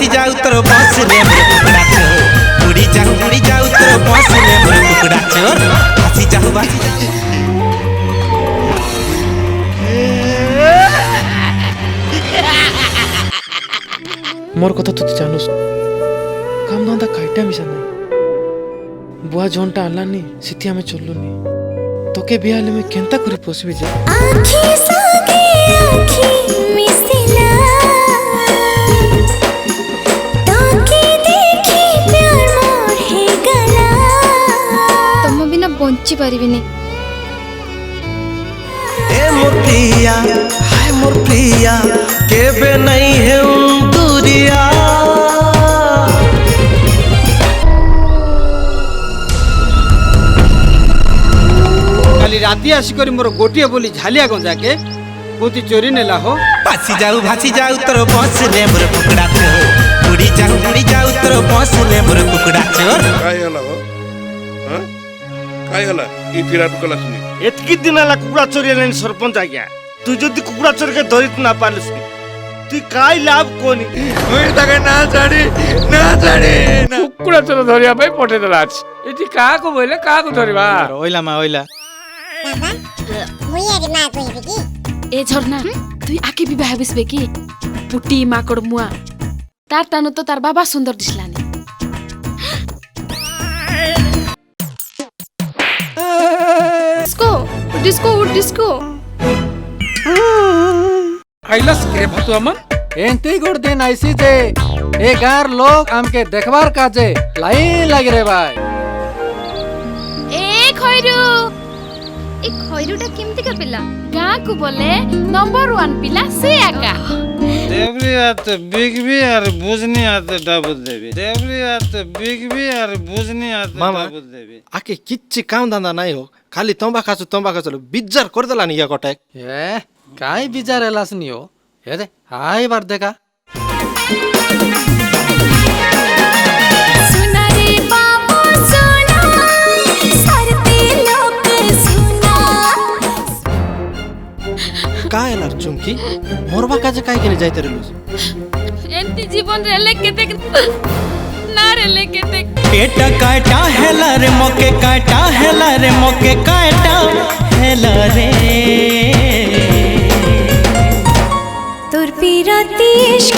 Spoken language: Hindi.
भासी जाऊ तोर बस रे मोर कुकुड़ा चोर उड़ी जाऊ तोर बस रे मोर कुकुड़ा चोर भासी जाऊ मोर कथा तू जानूस काम धंदा खाइटा मिसा नहीं बुआ जोनटा आलानी सिथि हमें चलुनी तोके बियाले में केंता करी पोसबी जे आँखी सागे आँखी मिसिला ताके देखी प्यार मोर हे गला तुम बिना बंची परिबिनी ए मोर प्रिया हाय मोर प्रिया केबे नहीं है दूरिया काली राती आसिक मोर गोटिए बोली झालिया गंजा के कोती चोरी नेला हो भासी जाऊ तोर बस रे मोर कुकुड़ा चोर उड़ी जाऊ तोर बस रे मोर कुकुड़ा चोर काय होला हो हां काय होला ई फिराट कला सुनी एतकी दिनाला कुकुड़ा चोरी लेन सरपंच आज्ञा तू जदी कुकुड़ा चोरी के धरित ना पालस तू काय लाभ कोनी मुई तके ना छाड़ी ना कुकुड़ा चोर धरिया भाई पठे देला एटी का को बोले का को धरिबा ओइला मा ओइला मुई आगे ना कोई की ए झरना तुई आके विवाह बिसबे की पुटी माकड़ मुआ तार तानु तो तार बाबा सुंदर दिसलानी डिस्को आइलस के भतु अमन एंती गुड दिन आइसी जे ए गार लोग हमके देखबार काजे लाइन लागी रे भाई ए खैरुटा केमती का पिला गाँ को बोले नंबर 1 पिला से आका देवली आत बिगबी और बुझनी आत डाबुद देवी देवली आत बिगबी और बुझनी आत डाबुद देवी आके किच्ची काम धंदा नहीं हो खाली तंबाखा चलो बिजार कर देला नहीं कटेक ए काय बिजार एलास नी हो हे दे हाय बार देखा सुना रे बाबू सुना सरते लोग सुना का एलार चुमकी मोरबा काजे काय केने जाइते रहलुस एंती जीवन रेले केते ना रेले केते पेट काटा हेला रे मोके काटा हेला रे मोके काटा हेला रे तोर पीराती इश्क